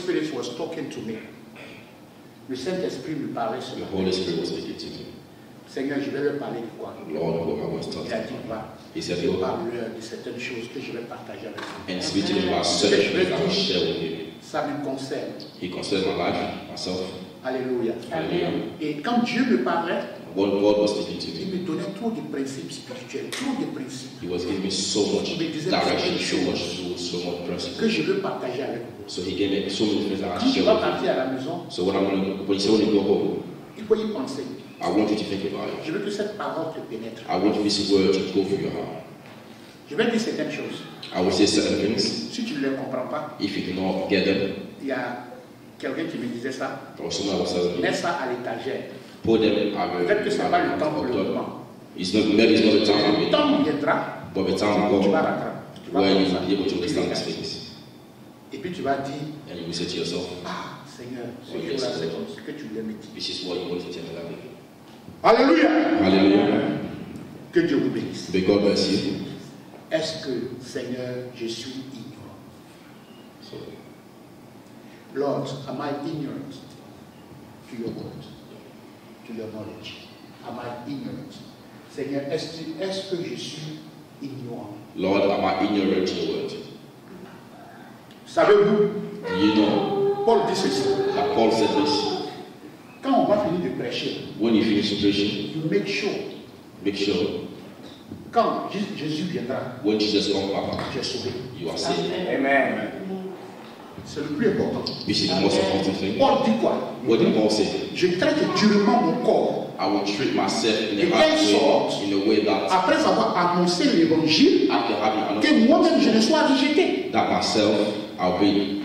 Spirit was talking to me. Le Saint-Esprit me parlait sur The Holy Spirit was speaking to me. Seigneur, je vais leur parler de quoi? Lord, what I was Il taught. a dit quoi? He said, Je Lord, parle-leur de certaines choses que je vais partager avec vous. and speak to them about certain things I will share with you. Ça me concerne. He concerns my life, myself. Alléluia. Hallelujah. Et quand Dieu me parlait, When God was speaking to il me, me donnait trop de principes spirituels, trop de principes He was giving me so much direction, so much rules, so much que principles. je veux partager avec vous. So He gave me so many things that I Quand tu share vas with you. partir à la maison, So when you say when you go home, il faut y penser. I want you to think about it. Je veux que cette parole te pénètre. I want this word to go through your heart. Je vais dire certaines choses. I will say certain things. Si tu ne les comprends pas, If you do not get them, il y a quelqu'un qui me disait ça. or someone else tells Mets me, ça à l'étagère. put them Peut-être que ce n'est pas le temps pour le at moment. It's not, maybe it's not the time Le temps viendra, but the time will tu vas come rattraper. Tu vas where faire you ça. will be able to understand these things. Et puis tu vas dire, And you will say to yourself, ah Seigneur, ce Oh, yes, jour-là c'est Lord. comme ce que tu voulais me dire. this is what you wanted to tell me that day. Alléluia. Hallelujah. Que Dieu vous bénisse. May God bless you. Est-ce que, Seigneur, je suis ignorant? So, Lord, am I ignorant to your word, to your knowledge? Am I ignorant? Seigneur, est-ce que je suis ignorant? Lord, am I ignorant to your word? Savez-vous, Do you know Paul dit ceci. that Paul said this? Quand on va finir de prêcher, When you finish preaching, you make sure, make sure quand Jésus viendra, when Jesus comes back, tu es sauvé. you are saved. Amen. C'est le plus important. This is the most important thing. Paul dit quoi? What did Paul say? Je traite durement mon corps. I will treat myself in De a hard quelle sorte? way, in a way that Après avoir annoncé l'évangile, after having que announced moi-même je ne sois rejeté. that myself, I'll be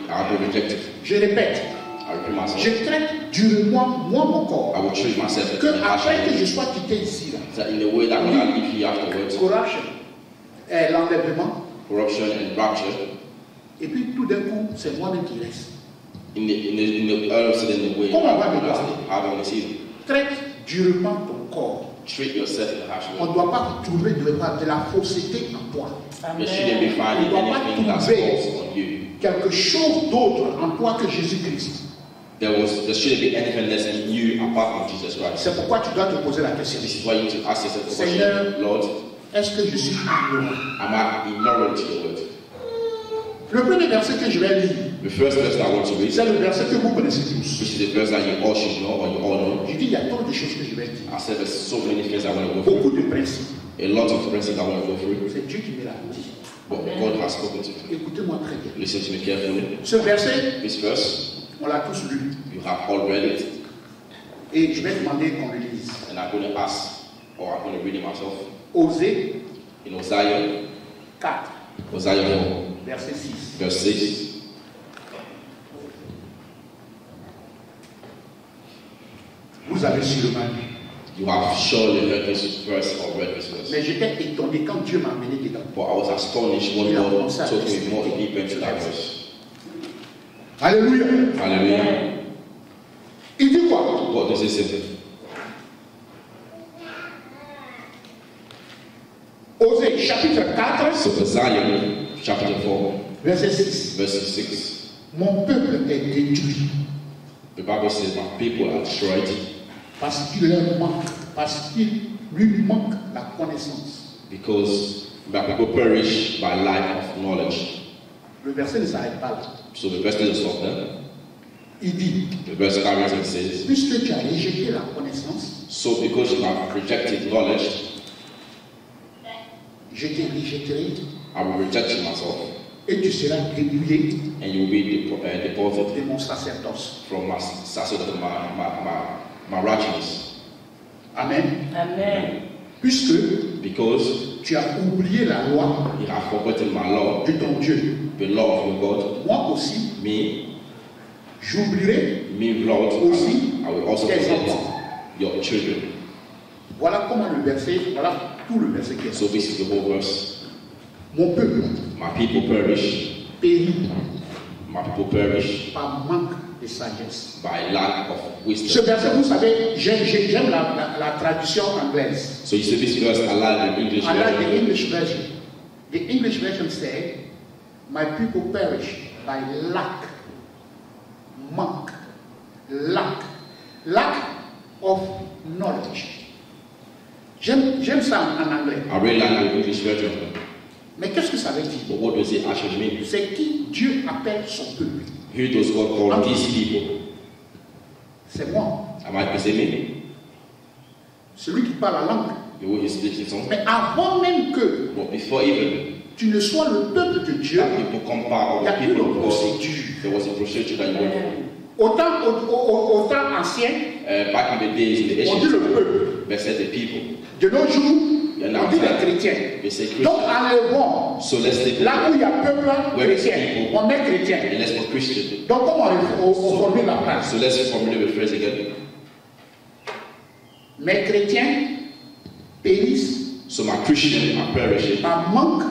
rejected. Je répète, I repeat myself. je traite durement moi mon corps. I will treat myself Que in a harsh après que way. je sois quitté ici, là, That in a way that when I leave here afterwards, corruption, l'enlèvement, corruption and rapture, et puis tout d'un coup, c'est moi-même qui reste. in the all of a sudden, the way Comment on va me I voir? have on the season. Traite durement ton corps. Treat yourself in a harsh On ne way. doit pas trouver de la fausseté en toi. There shouldn't be finding On doit pas anything that's trouver false on you. quelque chose d'autre en toi que Jésus-Christ. There shouldn't be anything less in you apart from Jesus Christ. C'est pourquoi tu dois te poser la question. This is why you need to ask yourself the Seigneur, question, Lord, est-ce que je suis ignorant? am I ignorant to your word? Le premier verset que je vais lire, The first verse that I want to read, c'est le verset que vous connaissez tous. which is the verse that you all should know or you all know. Je dis, il y a tant de choses que je vais dire. I said there's so many things I want to go through. Beaucoup de principes. A lot of principles I want to go through. C'est Dieu qui me l'a dit. But God has spoken to me. Écoutez-moi très bien. Listen to me carefully. Ce verset, This verse, on l'a tous lu. you have all read it. Et je vais demander qu'on le lise. And I'm going to ask, or I'm going to read it myself. Osée In Hosea, 4, Hosea 4, verset 6. verse 6. Vous avez sûrement lu. You have surely heard this verse or read this verse. Mais j'étais étonné quand Dieu m'a amené dedans. But I was astonished when God took me more deep into that verse. Alléluia. Hallelujah. Il dit quoi? What does it say? Osée chapitre 4, So Hosea chapter 4, verset 6. verse 6. Mon peuple est détruit The Bible says, my people are destroyed parce qu'il leur manque, parce qu'il lui manque la connaissance. because my people perish by lack of knowledge. Le verset ne s'arrête pas là. So the verse doesn't stop there. Il dit, The verse carries and says, puisque tu as rejeté la connaissance, so because you have rejected knowledge, je te rejetterai I will reject you myself, et tu seras dépouillé and you will be deported de mon sacerdoce. from my sacerdoce, my righteousness. Amen. Amen. Puisque Because tu as oublié la loi you have forgotten my law, de ton Dieu, the law of your God. moi aussi, j'oublierai Lord, aussi I will also tes forget enfants. your children. Voilà comment le verset, voilà tout le verset qui est So sorti. this is the whole verse. Mon peuple My people perish. périt My people perish par manque de sagesse. by lack of Ce wisdom. verset, vous savez, j'aime la traduction anglaise. So you see this verse alive in English I like the version. English version. The English version says, my people perish by lack Lack of knowledge. J'aime ça en anglais. I really like the English version. Mais qu'est-ce que ça veut dire? But what does it actually mean? C'est qui Dieu appelle son peuple. Who does God call these people? C'est moi. I might be saying me. Celui qui parle la langue. The way he speaks in tongues. Mais avant même que But before even tu ne sois le peuple de Dieu, that people come part il y of a the une people of God, procédure. there was a procedure that you went through. Au temps ancien, Back in the days, in the on dit ancient le time, peuple. they said the people. De nos jours, And on now dit les chrétiens. they say Donc Christian. enlevons. So let's take Là où il y a peuple Where chrétien, people- on met chrétien. and let's put Christian. Donc comment on formule la phrase? So let's formulate the phrase again. Mes chrétiens périssent So my Christian are perishing par manque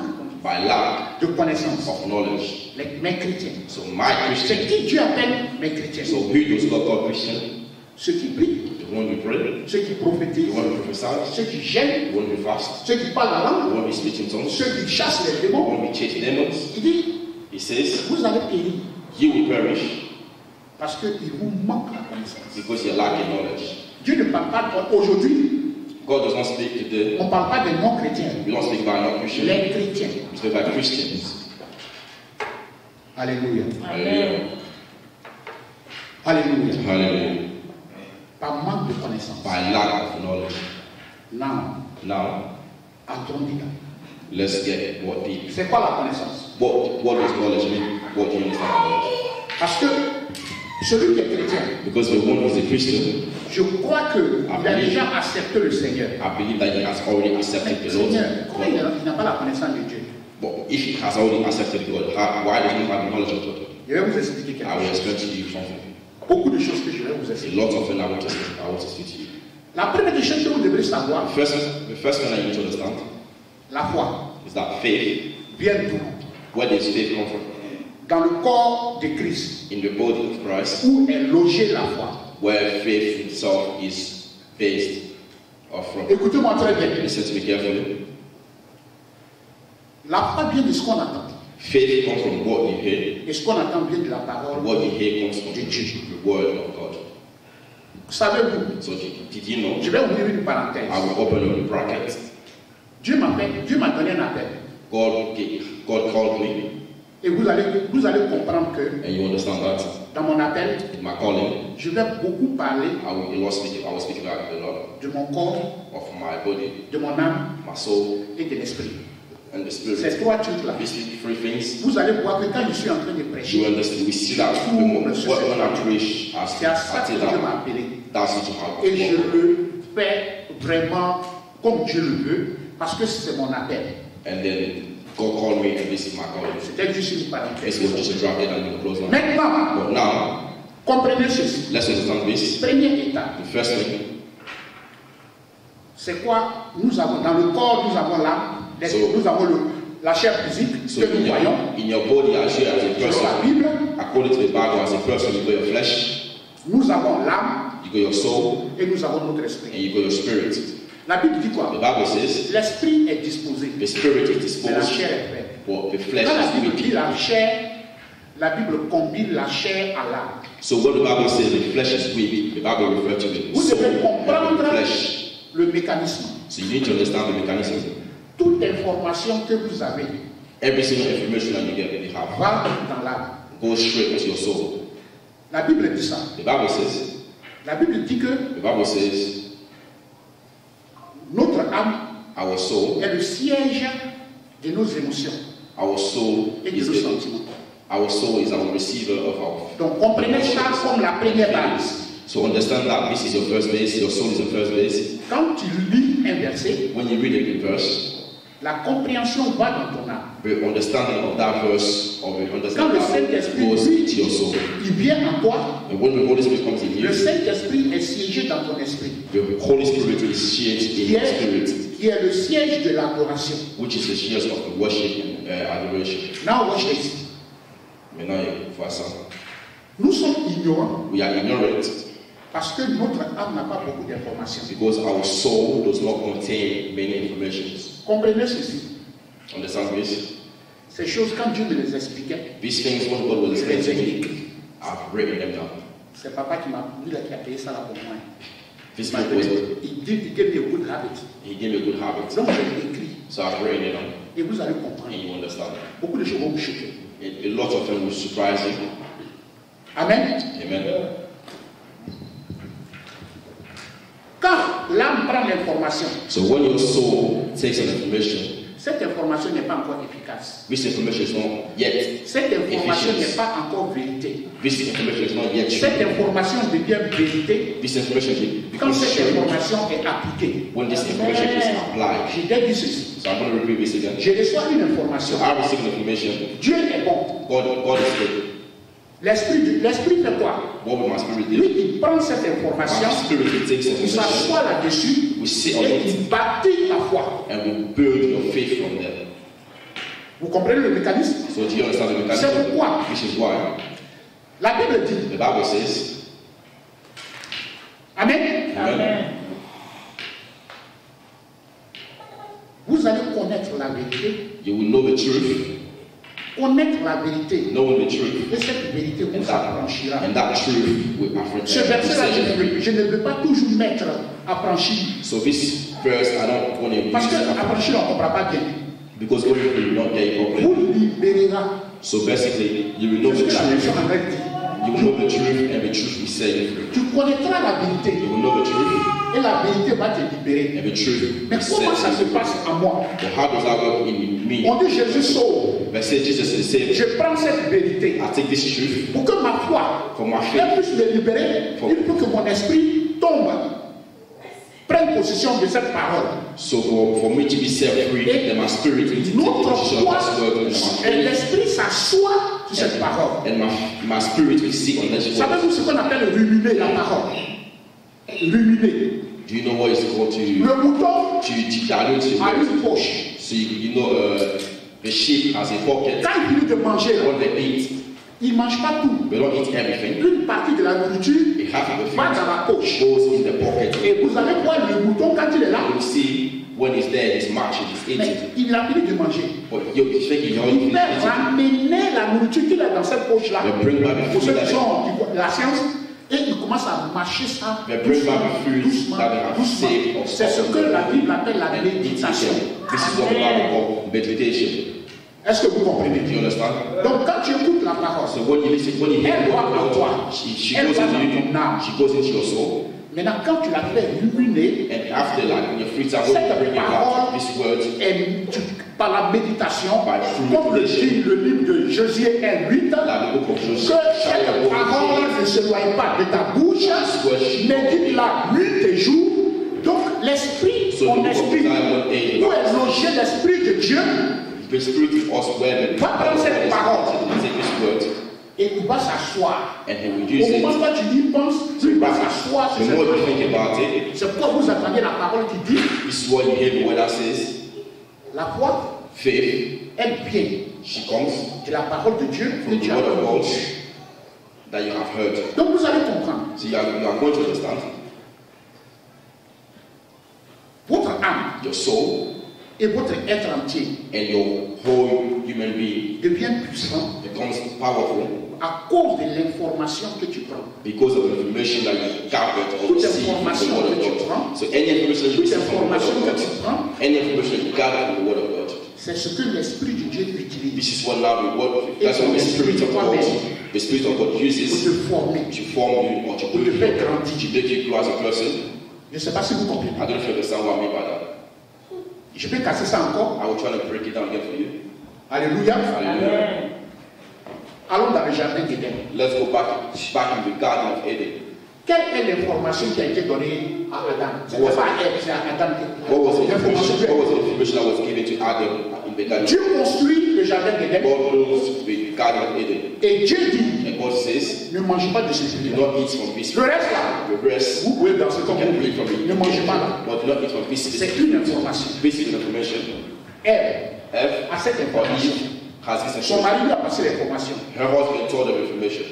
by lack de connaissances. of knowledge. Mes chrétiens. So my C'est Christian. qui Dieu appelle mes chrétiens? So who does God call Christian? Ceux qui prient, The one who pray, ceux qui the prophétisent, one who prophesies, ceux qui gênent, the one who fasts, ceux qui parlent la the langue, one who speaks in tongues, ceux qui chassent les the démons. one who chase demons. Il dit, He says, vous allez périr you will perish parce qu'il vous manque la connaissance. because you're lacking knowledge. Dieu ne parle pas aujourd'hui, God does not speak to the, on ne parle pas des non-chrétiens, we don't speak about non-Christians, les chrétiens. we speak about Christians. Alléluia. Hallelujah. Alléluia. Hallelujah. Par manque de connaissance. By lack of knowledge. Now, Now, attendez là. let's get what deep. C'est quoi la connaissance? What does knowledge mean? What do you understand by knowledge? Parce que celui qui est chrétien, Because the one who is a Christian, je crois qu'il a déjà accepté le Seigneur. I believe that he has already accepted the Lord. Seigneur, comment il n'a pas la connaissance de Dieu? But if he has already accepted God, why does he have the knowledge of God? Je vais vous expliquer quelque I will chose. explain to you something. Beaucoup de choses que je vais vous A expliquer. lot of things I want to speak to you. La première des choses que vous devrez savoir, The first thing I need to understand la foi is that faith, vient d'où? where does faith come from? Dans le corps de Christ, In the body of Christ, où est logée la foi. where faith itself is based off from. Écoutez-moi très bien. Listen to me carefully. La foi vient de ce qu'on entend. Faith comes from what you hear. Et ce qu'on entend vient de la parole. What you hear comes from the word of God. Savez-vous, So did you know? je vais ouvrir une parenthèse. I will open up the bracket. Dieu m'a donné un appel. God called me, Et vous allez comprendre que and you understand that dans mon appel, in my calling, je vais beaucoup parler I will speak about a lot de mon corps, of my body, de mon âme my soul, et de l'esprit. and the Ces spirit. trois trucs-là. These three things. Vous allez voir que quand je suis en train de You prêcher, understand? We see that when I preach, c'est à ça que Dieu m'a appelé. that's what you have. Et je le fais vraiment comme Dieu le veut, parce que c'est mon appel. And then God called me, and this is my calling. C'était juste une parenthèse. This was just a drop in and a close line. Maintenant, But now, comprenez ceci. let's understand this. Première étape, The first thing, c'est quoi? Nous avons dans le corps, nous avons l'âme, nous avons la chair physique so que nous voyons. in your body, as you as a Selon la person, Bible, according to the Bible, as a person, you got your flesh, nous avons l'âme you got your soul, et nous avons notre and esprit. you got your spirit. La Bible dit The quoi? Bible says L'esprit est disposé, the spirit is mais la disposed, chair est faible. but the flesh Quand la is Bible dit weak. la chair, la Bible combine la chair à l'âme. So when the Bible says the flesh is weak, the Bible refers to the Vous soul devez and comprendre the flesh. le mécanisme. So you need to understand the mechanism. Toute information que vous avez Every single information that you get, that you have, va dans l'âme. goes straight into your soul. La Bible dit ça. The Bible says, La Bible dit que notre âme our soul, est le siège de nos émotions our soul et de is nos the, sentiments. our soul is our receiver of our. Donc comprenez ça comme la première base. So understand that this is your first base, your soul is your first base. Quand tu lis un verset, When you read a verse, la compréhension va dans ton âme. the understanding of that verse, or the Quand understanding le of that Saint-Esprit goes into your soul. il vient en toi, And when the Holy Spirit comes in le you, Saint-Esprit est siégé dans ton esprit, the Holy Spirit is seated in your spirit, qui est le siège de l'adoration. which is the shares of the worship and adoration. Now watch this. Maintenant, for ça, Nous sommes ignorants we are ignorant parce que notre âme n'a pas beaucoup d'informations. because our soul does not contain many informations. Comprenez ceci. Understand this? Ces choses, quand Dieu me les expliquait, These things, when God will je explain les to ai me, écrites. I've written them down. C'est papa qui m'a payé ça là pour moi. This book was, Il gave me a good habit. he gave me a good habit. Donc je l'ai écrit. So I've written it on, Et vous allez comprendre. and you understand. Beaucoup de choses vont vous choquer. A lot of them will surprise you. Amen. Amen. Quand l'âme prend l'information, So when your soul takes an information, cette information n'est pas encore efficace. this information is not yet Cette information n'est efficient. pas encore vérité. This information is not yet Cette true. information devient vérité This information quand becomes cette true information est appliquée. when this information is applied. Je t'ai dit ceci. So I'm going to repeat this again. Je reçois une information. So I receive an information. Dieu est bon. God is good. L'esprit fait quoi? What will my spirit do? Lui, il prend cette information, My spirit will take il information s'assoit là-dessus We sit on et it. il bâtit la foi. and will build your faith from there. Vous comprenez le mécanisme? So do you understand the C'est mechanism? pourquoi Which is why la Bible dit, the Bible says, Amen, Amen. vous allez connaître la vérité, You will know the truth, connaître la vérité, knowing the truth, et cette vérité vous affranchira. and that truth will Ce verset-là, set you free. je ne veux pas toujours mettre affranchi, So this verse, I don't want to parce que use it affranchi, on ne comprend pas bien. because going through you will not get it properly. Vous libérera. So basically, you will know C'est the ce que la version truth, anglaise dit. you will know the truth, and the truth will set you free. Tu connaîtras la vérité, You will know the truth, et la vérité va te libérer. and the truth Mais will comment ça se set you free. passe en moi? But how does that work in me? On dit Jésus sauve. But say Jesus is saved. Je prends cette vérité I take this truth pour que ma foi for my faith. puisse me libérer. Il faut que mon esprit tombe, prenne possession de cette parole. So for me to be set free, then my spirit will take Notre possession foi, of this word and my et faith. l'esprit s'assoit sur cette parole. And my spirit will sit on this word. Savez-vous ce qu'on appelle ruminer la parole? Ruminer. Do you know what it's called to Le mouton dilute your a word? une poche. So you know the sheep has a pocket. Quand il finit de manger, là, What they eat, il ne mange pas tout. they don't eat everything. Une partie de la nourriture A half of the va food dans la poche. goes in the pocket. Et vous allez voir le mouton quand il est là, You see when it's there, it's marching, it's mais eating. il a fini de manger. But you think you already Il finished fait eating. ramener la nourriture qu'il a dans cette poche-là. They bring back the Pour food ceux that qui they, sont la science, et il commence à mâcher ça they bring doucement, back the food doucement, that they have doucement. saved or C'est ce stored. que la Bible appelle la And eating méditation. them. This is what the Bible calls meditation. Est-ce que vous comprenez? Do you understand? Donc quand tu écoutes la parole, So when you listen, when you hear elle the doit en word, toi. she Elle goes va into dans you, ton âme. she goes into your soul, Maintenant, quand tu la fais ruminer, and after like in your free time, when you cette bring it back, parole this word par la méditation, By comme le dit le livre de Josué 1:8, like the book of que Joshua, cette parole ne s'éloigne pas de ta bouche, médite-la nuit et jour. Donc l'esprit, So ton the book of esprit, Isaiah 1:8, où est logé l'esprit de Dieu, the spirit in us where the Va prendre cette parole. take this word et il va s'asseoir. and he will Au use moment it. où tu y penses, il va s'asseoir sur The cette more you parole. think about it, C'est pourquoi vous entendez la parole qui dit, this is what you hear the word that says, la foi, faith, elle vient she comes de la parole de Dieu que from tu the as word of God entendue. that you have heard. Donc vous allez comprendre. So you are going to understand Votre âme your soul et votre être entier and your whole human being devient puissant becomes powerful à cause de l'information que tu prends. because of the information that you gathered or Toute received from information the word que tu of God. prends, So any information you toute receive from the word information of que God, tu prends, any information you gather from the word of God, c'est ce que l'Esprit de Dieu utilise this is what now the word, that's what the Spirit of God, the Spirit of God pour uses te former, to form you or to pour te build faire you, grandir. to make you grow as a person. Je ne sais pas si vous comprenez. I don't know if you understand what I mean by that. Je peux casser ça encore. I will try to break it down again for you. Alléluia. Hallelujah. Allons dans le jardin d'Éden. Let's go back in the Garden of Eden. Quelle est l'information qui a été donnée à Adam? Ce n'est pas à Ève, c'est à Adam. What was the L'information information? What was the information that was given to Adam in the Garden? Dieu construit le jardin d'Éden God knows the Garden of Eden. et Dieu dit, And God says, ne mangez pas de ce do fruit. not eat from this Le fruit. reste là, The rest, vous pouvez danser you comme can vous eat from voulez. it. Ne mangez pas là. But do not eat from this. C'est une information. This is information. Ève Eve a cette or information. Eve has this Son information. mari lui a passé l'information. Her husband told her information.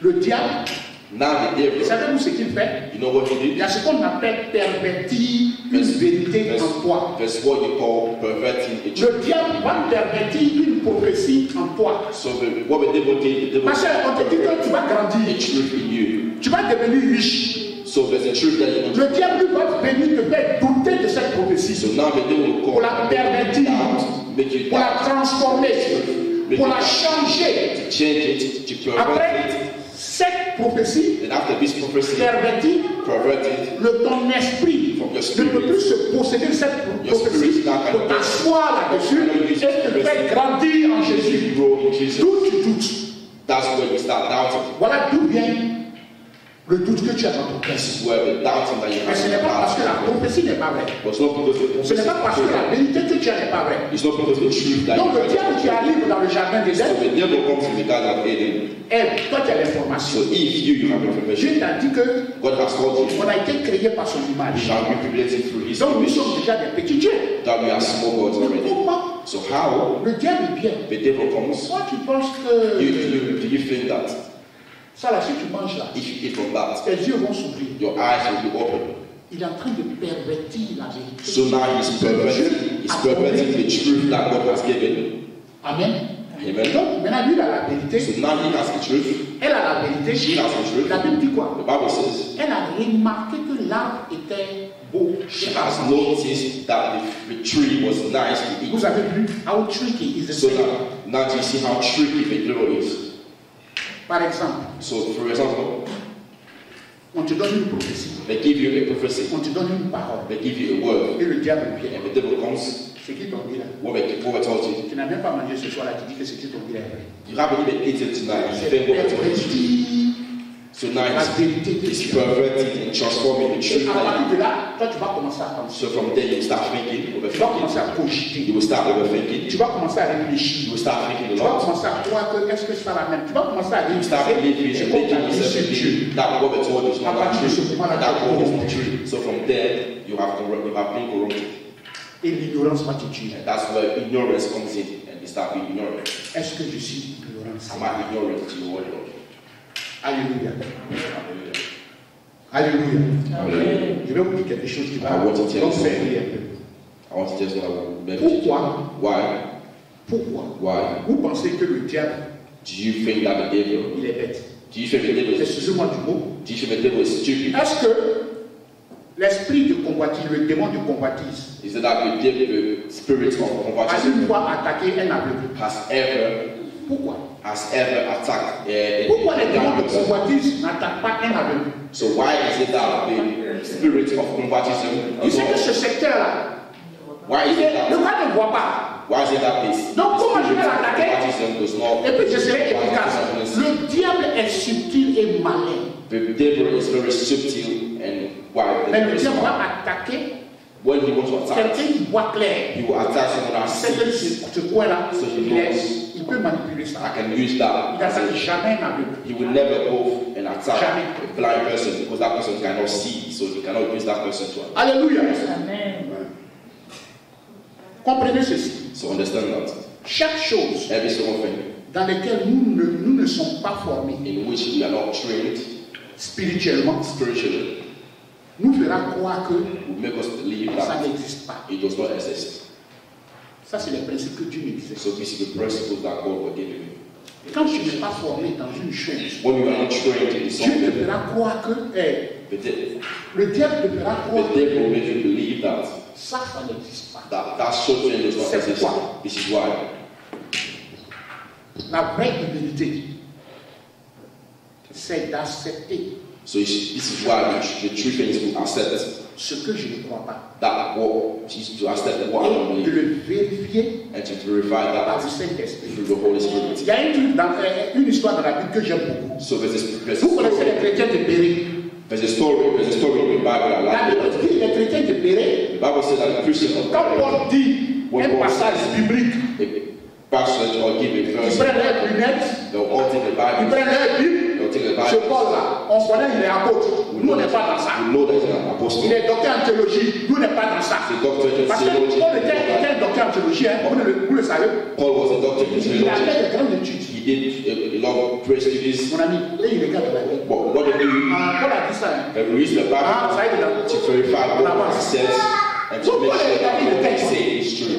Le diable, Now the devil, savez-vous ce qu'il fait? you know what he Il did? y a ce qu'on appelle pervertir une vérité en toi. That's what you call perverting the truth. Le diable va pervertir une prophétie en toi. So what the devil did, the devil Parce qu'on te dit que tu vas a grandir. truth in you. tu vas devenir riche. So there's a truth that you want Le diable va venir te faire douter de cette prophétie. So now the devil will Pour la pervertir, make you pour la doubt, transformer, pour la changer. to change it, to pervert Après cette prophétie it. And after this prophecy, pervertie, perverted, ton esprit From your ne spirit. peut plus se posséder de cette Your prophétie spirit now can pour t'asseoir là-dessus et te faire grandir en Jésus. grow in Jesus. D'où tu doutes. That's where you start doubting. Voilà d'où vient le doute que tu as dans ton cœur. This is where the doubting that you Mais ce n'est have. pas parce que la prophétie n'est pas vraie. But it's not because the Ce n'est pas parce que la vérité que tu as n'est pas vraie. It's not because the truth that Donc you le diable qui arrive dans le jardin des So ailes, the devil comes in the garden of Eden. toi tu as So l'information. if you have information, Dieu t'a dit que God has told you, on a été créé par son image. shall be created through His Donc nous image, sommes déjà des petits dieux. that we are small gods already. Comment So how le diable vient? the devil comes? Toi tu penses que Do you think that ça là, si tu manges là, if you eat from that, tes yeux vont s'ouvrir. your eyes will be open? Il est en train de pervertir la vérité. So now he's perverting the truth that God has given. Amen. Amen. Donc maintenant lui il a la vérité. So now he has the truth. Elle a la vérité. She has the truth. La Bible dit quoi? The Bible says Elle a remarqué que l'arbre était beau. she has noticed that the tree was nice to eat. Vous avez vu how tricky is the So Satan. now do you see how tricky the devil is? Par exemple, So for example, on te donne une prophétie, they give you a prophecy, on te donne une parole, they give you a word, et le diable vient. and the devil comes. C'est qui t'ont dit là? What we told you, Tu n'as même pas mangé ce soir là, tu dis que c'est qui t'ont dit là est vrai. you haven't even eaten tonight. You C'est think what we told you. perverti So now la vérité de it's Dieu. perverting and transforming the Et truth. à partir de là, toi tu vas commencer à penser. So from there you start thinking, Tu vas commencer overthinking. à cogiter. You will start overthinking. Tu vas commencer à You réfléchir. will start thinking a Tu vas lot. commencer à croire que est-ce que c'est pas la même. Tu vas commencer à You start believing réfléchir. and making yourself believe that what we told you is not that true. That what is not true. So from there you have been corrupted. Et l'ignorance va te tuer. And that's where ignorance comes in, and you start being ignorant. Est-ce que je suis ignorant? Am I ignorant to your word, Lord? Alléluia. Hallelujah. Alléluia. Hallelujah. Je vais vous dire quelque chose qui va I want to tell donc you faire something. prier un peu. I want to just meditate. Pourquoi? Why? Pourquoi? Why? Vous pensez que le diable, Do you think that the devil? il est bête? Do you think the devil is? Excusez-moi du mot. Do you think the devil is stupid? Est-ce que l'esprit de convoitise, le démon de convoitise, Is it that the devil, the spirit of a une convoitism, fois attaqué un aveugle? Pourquoi? has ever attacked Pourquoi les démons de a person? convoitise n'attaquent pas un aveugle? So why is it that the spirit of convoitism? Vous savez que ce secteur-là, Why is it le that? gars ne voit pas. Why is it that this? Donc, comment je vais spirit of l'attaquer? convoitism does not? Et puis je serai efficace. Le diable est subtil et malin. The devil is very subtle and why? Mais le diable va attaquer When he wants to attack, quelqu'un qui voit clair. he will attack someone that C'est que sees. ce coin-là, So he il peut manipuler I ça. can use that. Il n'attaque jamais un aveugle. He will never go and attack Jamais. a blind person because that person cannot see, so he cannot use that person to attack. Alléluia. Amen. Comprenez ceci. So understand that. Chaque chose Every single thing dans laquelle nous ne sommes pas formés in which we are not trained spirituellement spiritually nous fera croire que will make us believe ça that n'existe pas. it does not exist. Ça, c'est les principes que Dieu me disait. So this is the principles that God will give you. Quand tu n'es pas formé dans une chose, When you are not trained in Dieu te something, fera croire que the le diable te fera croire que devil will make you believe that ça n'existe pas. that sort of thing does not C'est exist. pourquoi. This is why. La vraie humilité, c'est d'accepter So this is why the true thing is to accept ce que je ne crois pas that what is to accept what I don't et de believe le vérifier and to verify par le that Saint-Esprit. through the Holy Spirit. Il y a une histoire dans la Bible que j'aime beaucoup. So there's Vous connaissez les chrétiens de Béret. a story in the Bible I La like. Bible dit les chrétiens de Béret, The Bible says that the Christian quand Paul dit un passage biblique, a passage or give a ils verse, prennent leurs lunettes, they'll all take the ils Bible, prennent leur Bible. they'll take the Ce Bible. Paul-là, on connaît, il est apôtre. Nous, on n'est pas dans ça. We know that he's an apostle. Il est docteur en théologie. Nous, on n'est pas dans ça. The doctor in Parce que theology. Paul était un docteur en théologie. Hein. Vous le savez. Paul was a doctor in Il a theology. fait de grandes études. He did a lot of praise studies. Mon ami, et il regarde la Bible. But what did he do? Paul a dit ça. Hein. He reads the Bible Ah, ça y est, là. to verify what it says and to make sure that what he says is true.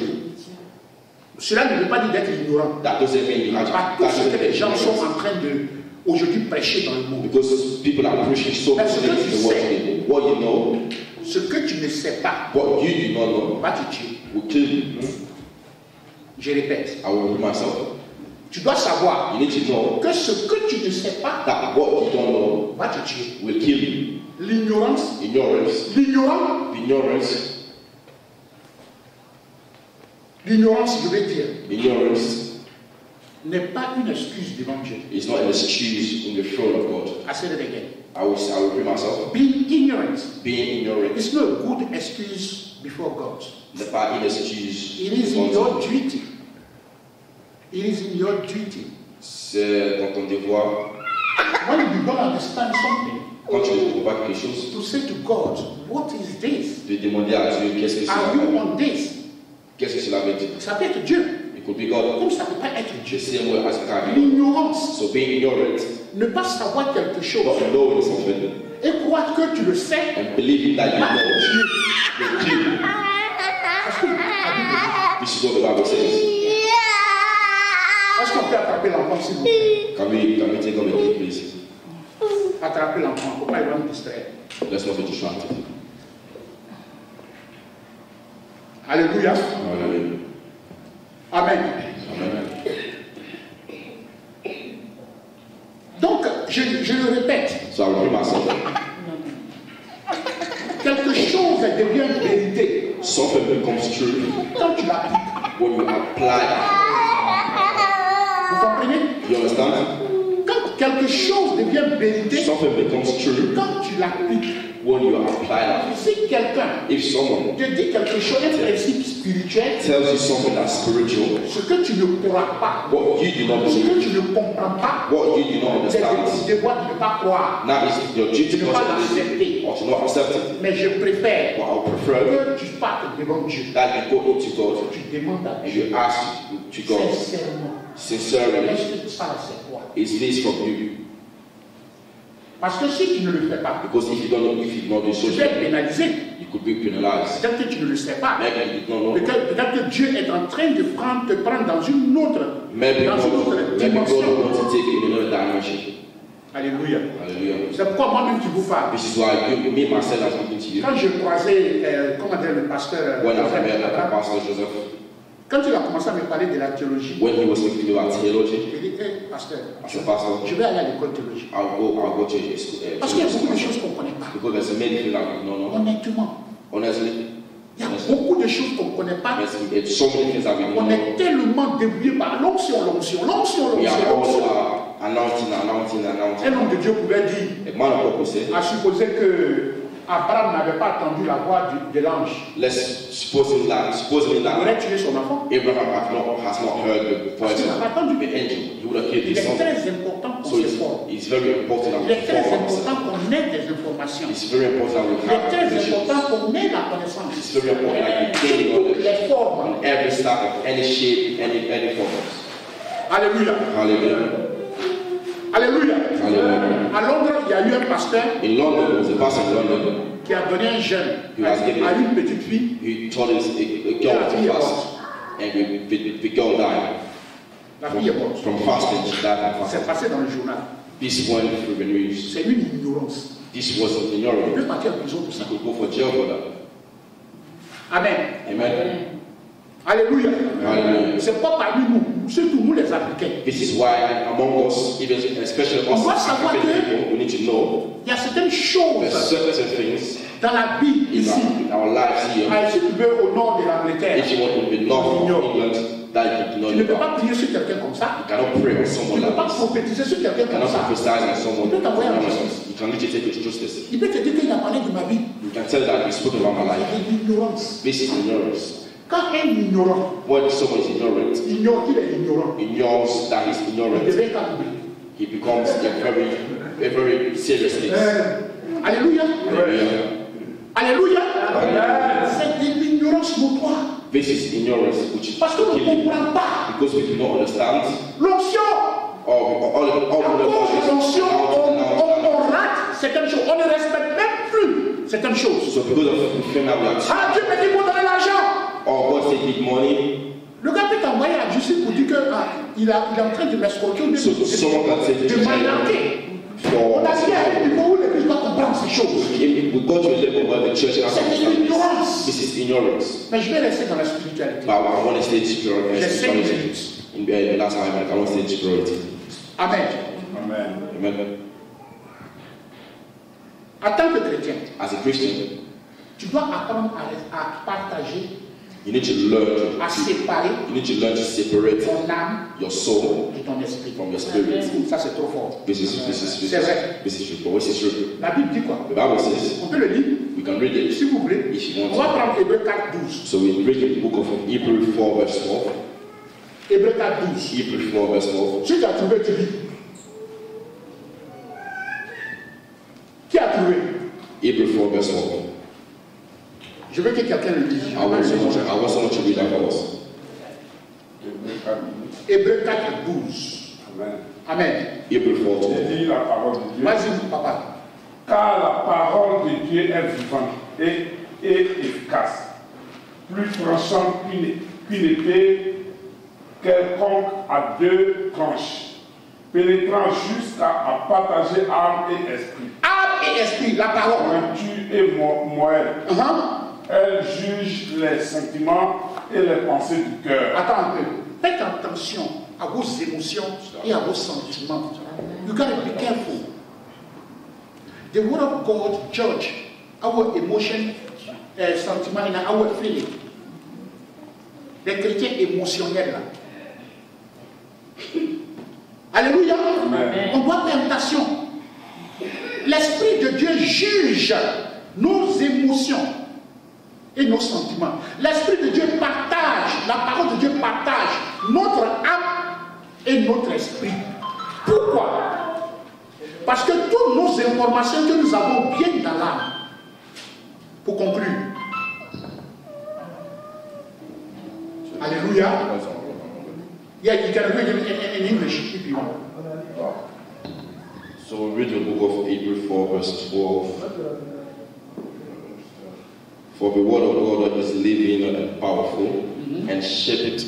Cela ne veut pas dire d'être ignorant. That doesn't mean you have Pas tout ce que les gens sont en train de aujourd'hui prêcher dans le monde. Because people are preaching so much in the world today. What you know, ce que tu ne sais pas, what you do not know, va te tuer. will kill you. Je répète. I will repeat myself. Tu dois savoir You need to know que ce que tu ne sais pas that what you don't know va te tuer. will kill you. L'ignorance, Ignorance, je vais dire, ignorance n'est pas une excuse devant Dieu. is not an excuse in the throne of God. I said it again. I will repeat myself. Being ignorant Being ignorant is not a good excuse before God. n'est pas une excuse. It is in your duty. It is in your duty. C'est dans ton devoir, When you don't understand something, quand tu ne comprends pas quelque chose, to say to God, what is this? de demander à Dieu qu'est-ce que cela Are you veut dire. on this? Qu'est-ce que cela veut dire? Ça peut être Dieu, It could be God. comme ça ne peut pas être The Dieu. same way as it can be God. L'ignorance, So being ignorant, ne pas savoir quelque chose not knowing something, et croire que tu le sais, and believing that you va te know, tuer. will kill you. Parce que la Bible dit, This is what the Bible says. est-ce qu'on peut attraper l'enfant s'il vous plaît? Can we take on the key, please? Attraper l'enfant, pourquoi il va me distraire? Let's not be distracted. Alléluia. Hallelujah. Amen. Amen. Donc, je le répète, So I repeat myself. quelque chose devient vérité Something becomes true quand tu l'appliques. when you apply Vous comprenez? it. You understand? Quand quelque chose devient vérité Something becomes true quand tu l'appliques. when you apply Si quelqu'un it. If someone te dit quelque chose, un principe spirituel, tells you something that's spiritual, ce que tu ne crois pas, what you do not ce believe, que tu ne comprends pas, what you do not c'est de understand, devoir ne pas croire. now it's your duty Ne not pas to believe l'accepter. or to not accept it. Mais je préfère But I would prefer que tu partes devant Dieu. that you go into God Tu demandes à and Dieu you ask to God sincèrement, sincerely, est-ce que ça c'est quoi? is this from you? Parce que si tu ne le fais pas, Because if you don't do so, tu peux être pénalisé. you could be penalized. Peut-être que tu ne le sais pas. Maybe you don't know. Peut-être que Dieu est en train de te prendre dans une autre Maybe God dimension. wants to take you in another dimension. Alléluia. Hallelujah. C'est pourquoi moi-même qui vous parle. This is why me myself am speaking to you. Quand je croisais, comment dire, le pasteur, When I met Pastor Joseph, quand il a commencé à me parler de la théologie, when he was speaking about theology, je lui ai dit, hey, pasteur, I said, Pastor, je vais aller à l'école théologique. I'll go to his school. Parce qu'il y a beaucoup de choses qu'on ne connaît pas. Because there's many things that we don't know. Honnêtement, Honestly, il y a beaucoup de choses qu'on ne connaît pas. it's so many things that we don't On know. est tellement débrouillé par l'onction. We are also announcing. Un homme de Dieu pouvait dire, A man of God will say, à supposer que Abraham n'avait pas entendu la voix de l'ange. let's supposing Il that aurait tué son enfant. Abraham has not heard the voice Il n'a pas of entendu. the angel. He would have killed Il his est son. très important qu'on So se forme. it's very important that Il est we très form ourselves. important qu'on ait des informations. It's very important that we Il est have très relations. important qu'on ait la connaissance. It's very important that we gain knowledge Les formes. on every step of any shape, any form. Alléluia. Hallelujah. Alléluia. Hallelujah. À Londres, il y a eu un pasteur In London, there was a pastor in London. qui a donné un jeune He was given- à une petite fille. He told a girl to fast, and the girl died La fille est morte. from fasting. She died from C'est fasting. passé dans le journal. This went through the news. C'est une ignorance. This was On ignorant. peut partir en prison pour He ça. could go for jail for that. Amen. Amen. Alléluia. Hallelujah. C'est pas parmi nous, surtout nous les Africains. This is why among us, even especially us On doit savoir African que- people, we need to know Il y a certaines there's choses certain things dans la vie in ici. our lives here. Si tu veux au nord de l'Angleterre, If you want to be north of England, that you do tu ne not peux know pas about. prier sur quelqu'un comme ça. You cannot pray on Tu someone ne peux like pas this. prophétiser sur quelqu'un You comme cannot ça. prophesize on someone. You don't aware of this. You can literally take it to justice. Il peut te dire qu'il a parlé de ma vie. You can tell that he spoke about my life. C'est de l'ignorance. This is ignorance. Quand un ignorant When someone is ignorant, ignore qu'il est ignorant, ignores that he's il ignorant, devient capable. he becomes a very serious thing. Alléluia. Hallelujah. Alléluia. C'est de l'ignorance notoire. This is ignorance, which is Parce qu'on ne killing, comprend pas. because we do not understand. L'onction. All À cause de l'onction, on rate certaines choses. On ne respecte même plus certaines choses. So because of the thing that we are, Ah, Dieu me dit pour donner l'argent. God say give money. Le gars peut t'envoyer à justice pour dire qu'il est en train de l'escroquer ou de m'arnaquer. On a dit à un niveau où l'Église doit comprendre ces choses. C'est une ignorance. This is ignorance. Mais je vais rester dans la spiritualité. But I want to stay J'ai 5 spirituality. minutes. In the last time, I want to stay spirituality. Amen. Amen. En tant que chrétien, As a Christian, tu dois apprendre à partager, you need to learn à séparer to separate ton âme your soul de ton esprit. from your spirit. Ça, c'est trop fort. This is C'est vrai. true. But what is true? La Bible dit quoi? The Bible says On peut le lire, we can read it si vous voulez. if you On va want to. prendre Hébreux 4, 12. So we read the book of Hebrews 4 verse 12. Hébreux 4, 12. Hebrews 4 verse 12. Si tu as trouvé, tu lis. Qui a trouvé? Hebrews 4 verse 12. Je veux que quelqu'un le lise. I want someone to read that for us. Hébreux 4, 12. Amen. Hebrews 4 12. J'ai dit la parole de Dieu. Vas-y, papa. Car la parole de Dieu est vivante et efficace, plus tranchante qu'une épée quelconque à deux tranches, pénétrant jusqu'à partager âme et esprit. Âme et esprit, la parole. Pointue et moelle. Elle juge les sentiments et les pensées du cœur. Attends un peu. Faites attention à vos émotions et à vos sentiments. You gotta be careful. The word of God judge our emotion, sentiment and our feeling. Les chrétiens émotionnels là. Alléluia. Amen. On doit faire attention. L'Esprit de Dieu juge nos émotions et nos sentiments. L'Esprit de Dieu partage, la parole de Dieu partage notre âme et notre esprit. Pourquoi? Parce que toutes nos informations que nous avons viennent dans l'âme. Pour conclure. Alléluia. Yeah, you can read it in English if you want. So we read the book of Hebrews 4 verse 12. For the word of God is living and powerful, and sharper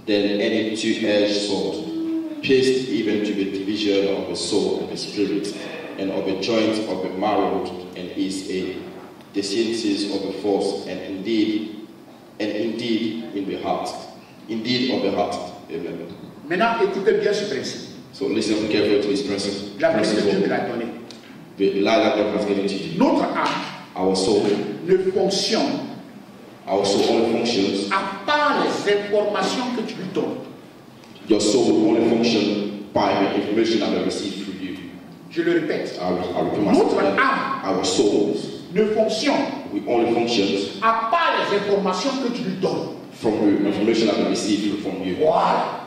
than any two-edged sword, pierced even to the division of the soul and the spirit, and of the joints of the marrow, and is a discerner of the thoughts, and indeed in the heart. Indeed of the heart. Amen. Maintenant, écoutez bien ce principe. So listen carefully to this principle. La principe que Dieu me l'a donné. The lie that God has given to you. Notre âme Our soul ne fonctionne only functions. à part les informations que tu lui donnes. Your soul will only function by the information that we receive through you. Je le répète. I repeat myself. Notre âme Our souls ne fonctionne we only functions à part les informations que tu lui donnes. from the information that we receive from you. Voilà.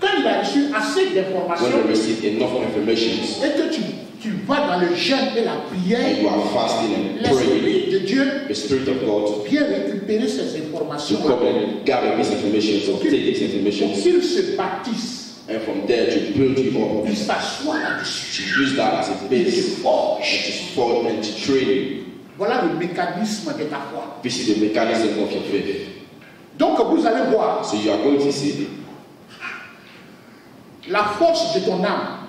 Quand il a reçu assez When d'informations we receive enough information et que tu vas dans le jeûne et la and prière, you are fasting and praying, l'Esprit de Dieu the Spirit of God vient récupérer ces to informations come and gather this information, so take this pour information, qu'il se bâtisse. and from there to build you up, Il s'assoit là-dessus. to use that as a Il base, se and forge. to support and to train you. Voilà le mécanisme de ta foi. This is the mechanism of your faith. Donc vous allez voir So you are going to see la force de ton âme,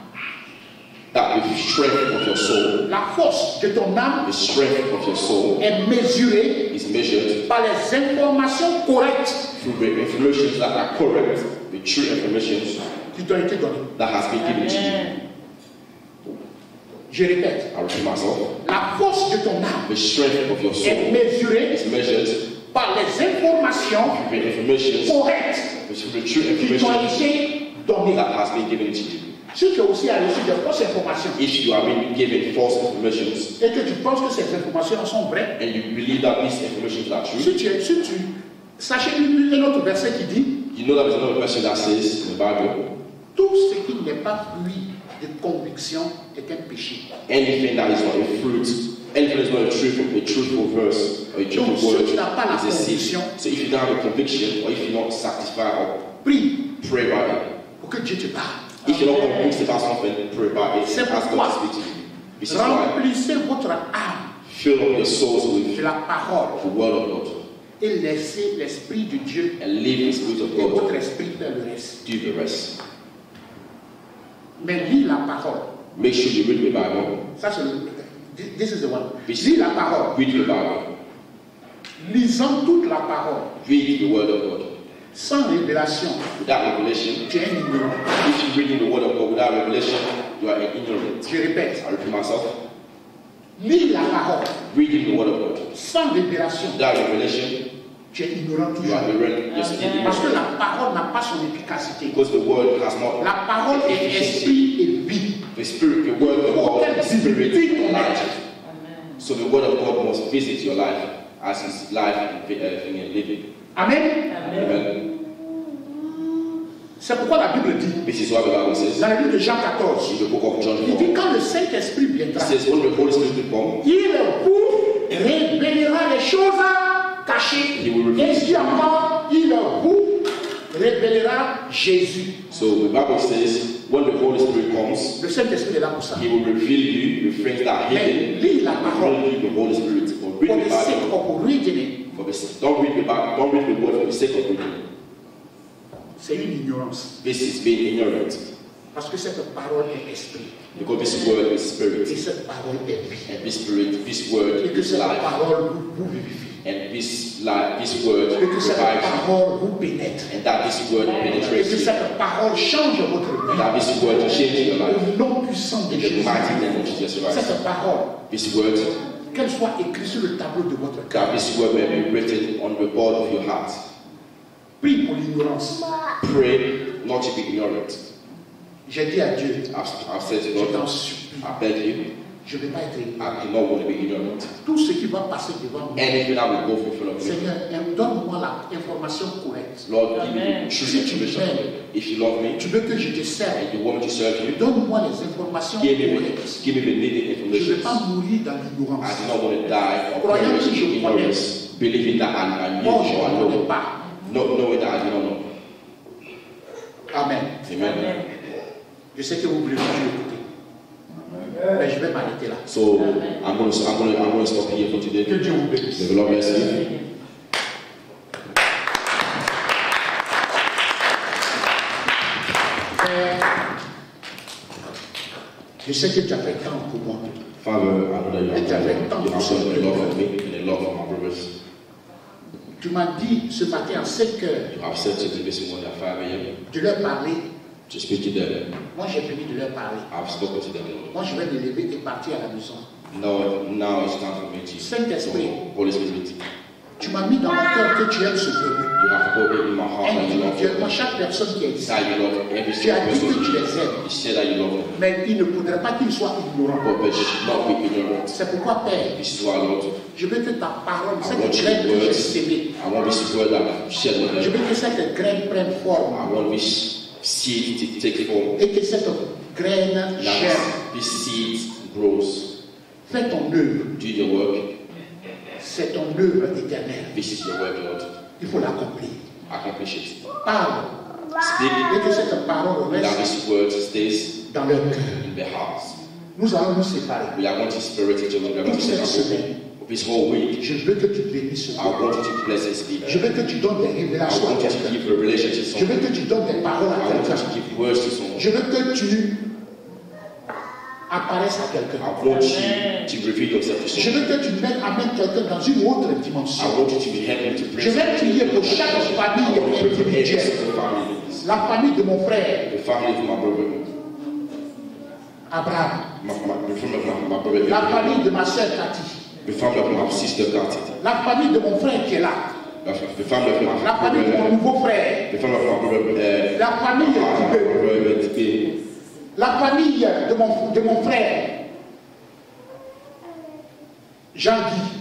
that the strength of your soul, la force de ton âme the strength of your soul est mesurée is measured par les informations correctes through the information that are correct, the true information qui t'ont été données. that has been given to you. Je répète, I repeat myself. la force de ton âme The strength of your est soul mesurée is measured par les informations through the information, correctes through the true qui t'ont information été données. that has been given to you. Si tu as aussi reçu de fausses informations If you are being given false informations et que tu penses que ces informations sont vraies, and you believe that these informations are true, sachez un autre verset qui dit you know that there's another verse that says in the Bible, tout ce qui n'est pas fruit de conviction est un péché. anything that is not a fruit, anything that is not a truthful verse or a truthful Donc, si word tu n'as pas la is a seed. conviction, So if you don't have a conviction or if you're not satisfied or prie pray about it, pour que Dieu te parle. if you're not convinced about something, pray about it C'est and ask pourquoi God to speak to you. This is why remplissez votre âme fill up your souls de with la parole. the word of God. et laissez l'Esprit de Dieu and leave the Spirit of et God votre esprit faire le reste. do the rest. Mais lis la parole. Make sure you read the Bible. Ça, c'est this is the one. Lis la parole. Read the Bible. Lisant toute la parole, Read the Word of God. sans révélation, Without revelation, tu es ignorant. if you read the Word of God without revelation, you are ignorant. Je répète, I repeat myself. lis la parole, Reading the Word of God sans révélation, without revelation, tu es ignorant you toujours. are ignorant. You're still Parce que ignorant. la parole n'a pas son efficacité. Because the Word has not. La parole est esprit et vie. The Spirit, the Word of God is Spirit and life. So the Word of God must visit your life as His life and living. Amen. Amen. C'est pourquoi la Bible dit, This is what the Bible says dans le livre de Jean 14, in the book of John il dit 4. quand le Saint-Esprit It viendra, says when the Holy Spirit will come, il vous révélera les choses cachées. He will reveal. Et si encore, il vous révélera Jésus. So the Bible says when the Holy Spirit comes, Le Saint-Esprit est là pour ça. He will reveal you the things that are Mais hidden. lis la He parole. will reveal the Holy Spirit. Or For read the the sake Bible. of reading it, Don't read the Bible. Don't read the Word for the sake of reading it. c'est une ignorance. This is being ignorant. Parce que cette parole est esprit. Because this Word is Et Spirit. cette parole est vie. And this Spirit, this Word Et que is cette life. parole vous vivifie. And this life, this Word Et que cette revives you. parole vous pénètre. And that this Word Et penetrates que you. cette parole change votre vie. That this Word changes your life. Au nom puissant de In the Jésus. mighty name of Jesus Christ. Cette parole, This Word, qu'elle soit écrite sur le tableau de votre cœur. that this Word may be written on the board of your heart. Prie pour l'ignorance. Pray not to be ignorant. J'ai dit à Dieu, I've said to je t'en God, supplie, I beg you, je ne vais pas être ignorant. I do not want to be ignorant. Tout ce qui va passer devant moi, Anything that will go in front of me, Seigneur, donne-moi l'information correcte. Lord, give me true Si tu information. m'aimes, If you love me tu veux que je te serve, and you want me to serve you, donne-moi les informations give me correctes. the needed Je ne vais information. pas mourir dans I l'ignorance. do not want to die of Croyant que perish je in ignorance, believing that I knew Moi, je or I ne connais know, pas. not knowing that I do not know. Amen. Amen. Je sais que vous voulez toujours écouter. Mais je vais m'arrêter là. So I'm going to stop here for today. Que Dieu vous bénisse. May the Lord bless you. Je sais que tu as fait tant pour moi. Father, I know that you have shown a love for me and a love for my brothers. Tu m'as dit ce matin à 5 heures You have said to me this morning at 5 a.m. de leur parler. to speak to them. Moi, j'ai fini de leur parler. I've spoken to them. Moi, je vais me lever et partir à la maison. Now it's time for me to Saint-Esprit, Holy Spirit. tu m'as mis dans mon cœur que tu aimes ce peuple. You have put it in my heart that you love Individuellement, them. chaque personne qui est ici, That you love every tu as single dit que tu person. les aimes. You say that you love them. Mais il ne faudrait pas qu'ils soient ignorants. But they should not be ignorant. C'est pourquoi, Père, This is why, Lord, je veux que ta parole, I cette want graine your que j'ai words. sémée, I want this word that I've shared with je them. veux que cette graine prenne forme I want this seed to take form. et que cette graine Now germe. this seed grows. Fais ton œuvre. Do your work. C'est ton œuvre éternelle. This is your work, Lord. Il faut l'accomplir. Accomplish it. Parle. Speak. Et que cette parole That reste this word stays dans leur cœur. in their hearts. Nous allons nous séparer. We are going to spirit each other. We are going to Toute cette separate. semaine, This whole week, je veux que tu bénisses ce I peuple. want you to bless this people. Je veux que tu donnes des I révélations à want you to quelqu'un. give revelation to Je someone. veux que tu donnes des paroles à I want you quelqu'un. to give words to someone. Je veux que tu apparaisses à quelqu'un. I want you to reveal yourself to Je someone. veux que tu amènes quelqu'un dans une autre dimension. I want you to be helping to bring Je vais prier pour chaque famille I want to pray for every individuelle. single family. La famille de mon frère, The family of my brother. Abraham. The family of my brother. La famille de ma soeur Cathy. The family of my sister Cathy. La famille de mon frère qui est là. The family of my La famille de mon brother. nouveau frère. The family of my brother. La famille brother. La famille de mon frère. Jean-Guy.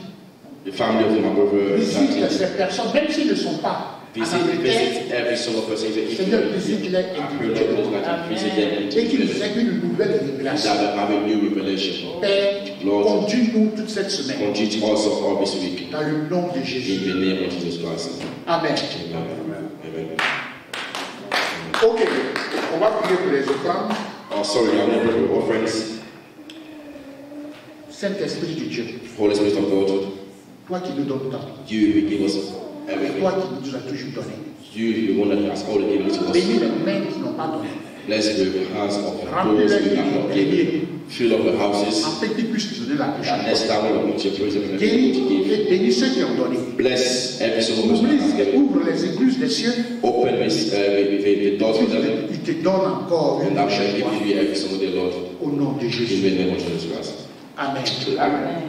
The family of my brother. Visite ces personnes, même s'ils ne sont pas en Angleterre. Visit every single person. Seigneur, visite-les I pray Lord that you visit them et qu'ils individually. aient une nouvelle révélation. That they have a new revelation. Père, Lord, conduis-nous toute cette semaine continue to also all this week. dans le nom de In Jésus. the name of Jesus Christ. Amen. Amen. Amen. Ok, on va prier pour les offrandes. Oh, sorry, I'm not praying for offerings. Saint-Esprit de Dieu, Holy Spirit of God, toi qui nous donnes tant, you will give us everything. Toi qui nous as toujours donné. You, the one that has already given to us. Bénis les mains qui n'ont pas donné. Bless the hands of Remplis those les who have not mains. given. Fill up the houses. Afin qu'ils puissent te donner la prochaine And next fois. time we put your presence in the Guénis to give. et bénis ceux qui ont donné. Bless every single person that has given. Ouvre les écluses des cieux. Open the doors for them. Il te donne encore une And I'm going prochaine to fois. give you every single day, Lord. Au nom de In Jésus. the name of Jesus Christ. Amen. Amen.